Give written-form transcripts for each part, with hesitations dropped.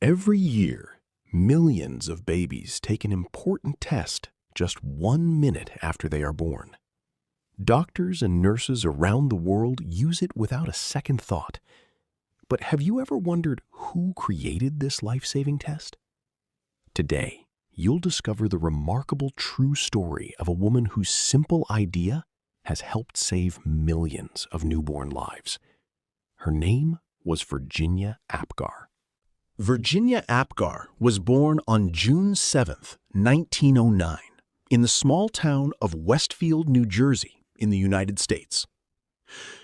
Every year, millions of babies take an important test just 1 minute after they are born. Doctors and nurses around the world use it without a second thought. But have you ever wondered who created this life-saving test? Today, you'll discover the remarkable true story of a woman whose simple idea has helped save millions of newborn lives. Her name was Virginia Apgar. Virginia Apgar was born on June 7th, 1909, in the small town of Westfield, New Jersey, in the United States.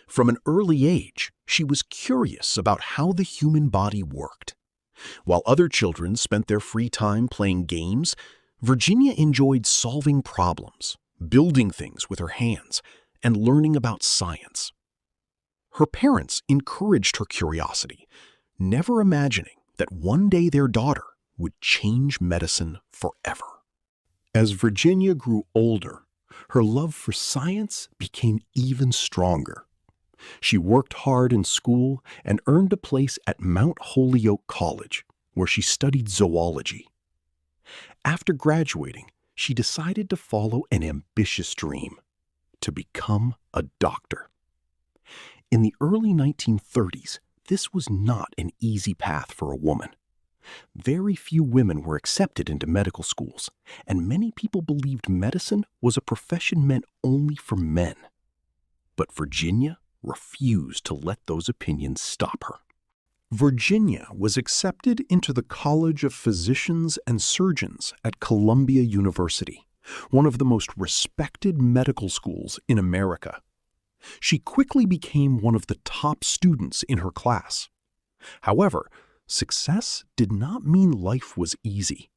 From an early age, she was curious about how the human body worked. While other children spent their free time playing games, Virginia enjoyed solving problems, building things with her hands, and learning about science. Her parents encouraged her curiosity, never imagining that one day their daughter would change medicine forever. As Virginia grew older, her love for science became even stronger. She worked hard in school and earned a place at Mount Holyoke College, where she studied zoology. After graduating, she decided to follow an ambitious dream: to become a doctor. In the early 1930s, this was not an easy path for a woman. Very few women were accepted into medical schools, and many people believed medicine was a profession meant only for men. But Virginia refused to let those opinions stop her. Virginia was accepted into the College of Physicians and Surgeons at Columbia University, one of the most respected medical schools in America. She quickly became one of the top students in her class. However, success did not mean life was easy.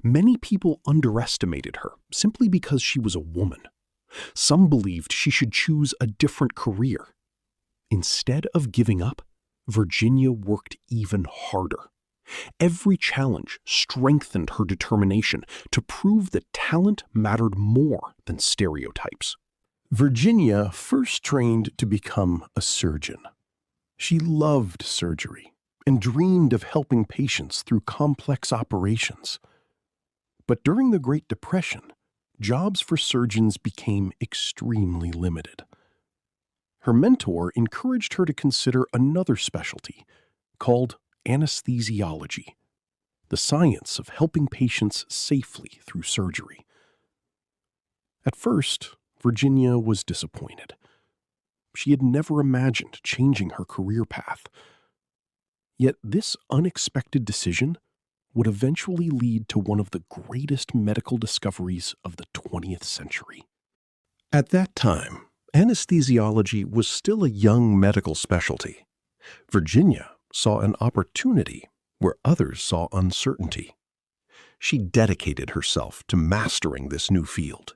Many people underestimated her simply because she was a woman. Some believed she should choose a different career. Instead of giving up, Virginia worked even harder. Every challenge strengthened her determination to prove that talent mattered more than stereotypes. Virginia first trained to become a surgeon. She loved surgery and dreamed of helping patients through complex operations. But during the Great Depression, jobs for surgeons became extremely limited. Her mentor encouraged her to consider another specialty called anesthesiology, the science of helping patients safely through surgery. At first, Virginia was disappointed. She had never imagined changing her career path. Yet this unexpected decision would eventually lead to one of the greatest medical discoveries of the 20th century. At that time, anesthesiology was still a young medical specialty. Virginia saw an opportunity where others saw uncertainty. She dedicated herself to mastering this new field.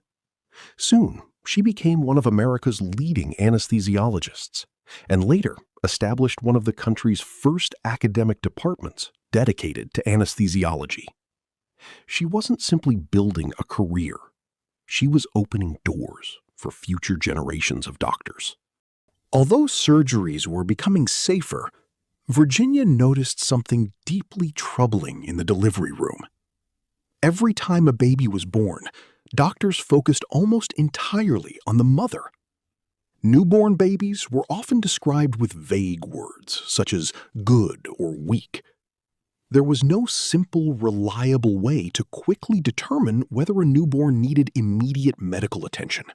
Soon, she became one of America's leading anesthesiologists, and later established one of the country's first academic departments dedicated to anesthesiology. She wasn't simply building a career. She was opening doors for future generations of doctors. Although surgeries were becoming safer, Virginia noticed something deeply troubling in the delivery room. Every time a baby was born, doctors focused almost entirely on the mother. Newborn babies were often described with vague words, such as good or weak. There was no simple, reliable way to quickly determine whether a newborn needed immediate medical attention.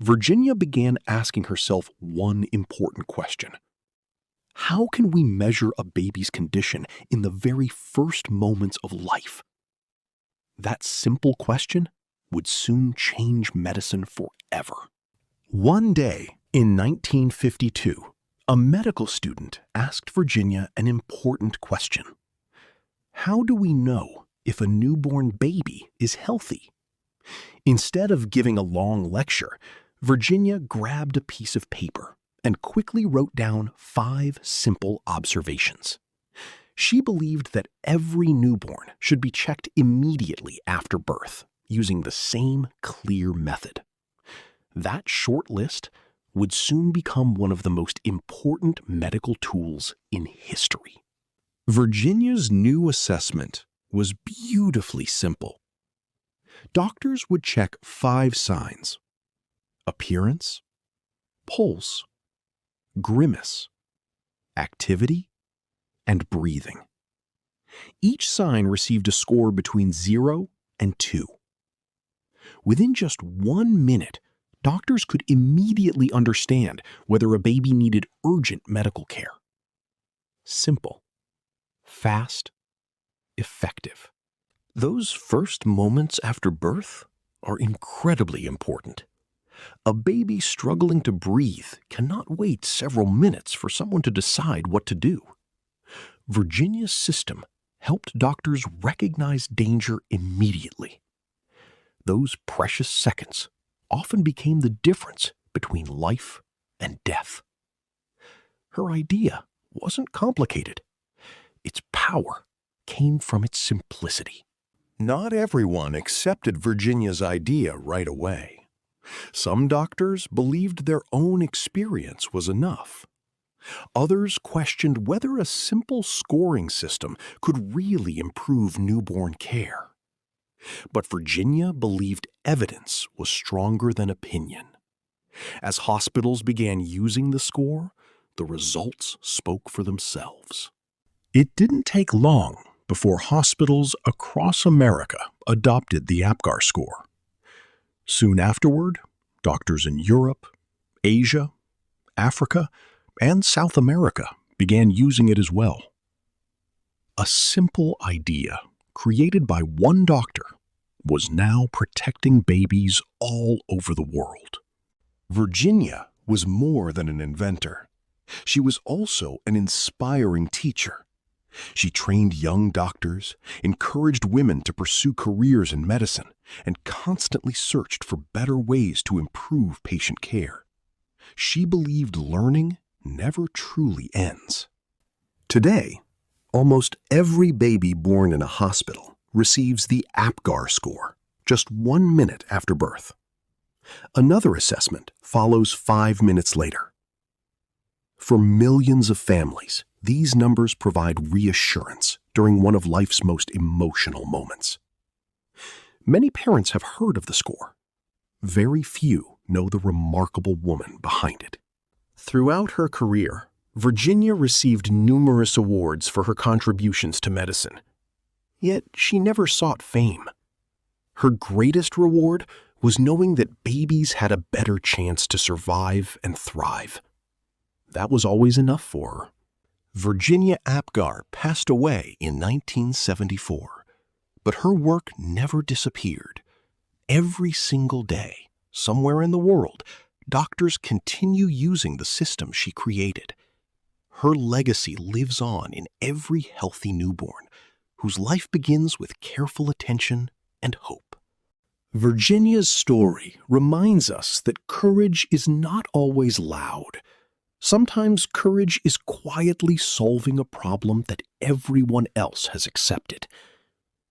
Virginia began asking herself one important question: how can we measure a baby's condition in the very first moments of life? That simple question would soon change medicine forever. One day in 1952, a medical student asked Virginia an important question. How do we know if a newborn baby is healthy? Instead of giving a long lecture, Virginia grabbed a piece of paper and quickly wrote down 5 simple observations. She believed that every newborn should be checked immediately after birth, using the same clear method. That short list would soon become one of the most important medical tools in history. Virginia's new assessment was beautifully simple. Doctors would check 5 signs: appearance, pulse, grimace, activity, and breathing. Each sign received a score between 0 and 2. Within just 1 minute, doctors could immediately understand whether a baby needed urgent medical care. Simple, fast, effective. Those first moments after birth are incredibly important. A baby struggling to breathe cannot wait several minutes for someone to decide what to do. Virginia's system helped doctors recognize danger immediately. Those precious seconds often became the difference between life and death. Her idea wasn't complicated. Its power came from its simplicity. Not everyone accepted Virginia's idea right away. Some doctors believed their own experience was enough. Others questioned whether a simple scoring system could really improve newborn care. But Virginia believed evidence was stronger than opinion. As hospitals began using the score, the results spoke for themselves. It didn't take long before hospitals across America adopted the Apgar score. Soon afterward, doctors in Europe, Asia, Africa, and South America began using it as well. A simple idea created by one doctor was now protecting babies all over the world. Virginia was more than an inventor. She was also an inspiring teacher. She trained young doctors, encouraged women to pursue careers in medicine, and constantly searched for better ways to improve patient care. She believed learning never truly ends. Today, almost every baby born in a hospital receives the Apgar score just 1 minute after birth. Another assessment follows 5 minutes later. For millions of families, these numbers provide reassurance during one of life's most emotional moments. Many parents have heard of the score. Very few know the remarkable woman behind it. Throughout her career, Virginia received numerous awards for her contributions to medicine. Yet she never sought fame. Her greatest reward was knowing that babies had a better chance to survive and thrive. That was always enough for her. Virginia Apgar passed away in 1974, but her work never disappeared. Every single day, somewhere in the world, doctors continue using the system she created. Her legacy lives on in every healthy newborn, whose life begins with careful attention and hope. Virginia's story reminds us that courage is not always loud. Sometimes courage is quietly solving a problem that everyone else has accepted.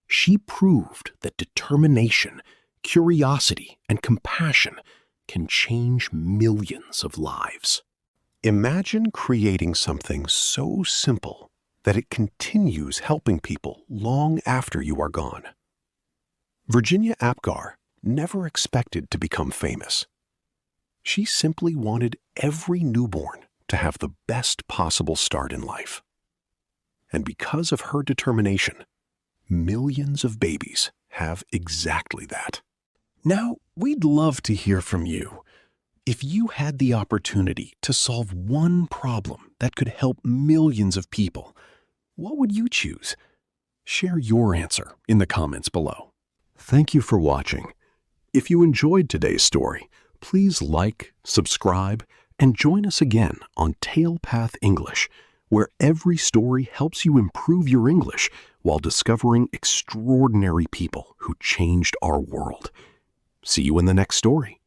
She proved that determination, curiosity, and compassion can change millions of lives. Imagine creating something so simple that it continues helping people long after you are gone. Virginia Apgar never expected to become famous. She simply wanted every newborn to have the best possible start in life. And because of her determination, millions of babies have exactly that. Now, we'd love to hear from you. If you had the opportunity to solve one problem that could help millions of people, what would you choose? Share your answer in the comments below. Thank you for watching. If you enjoyed today's story, please like, subscribe, and join us again on TalePath English, where every story helps you improve your English while discovering extraordinary people who changed our world. See you in the next story.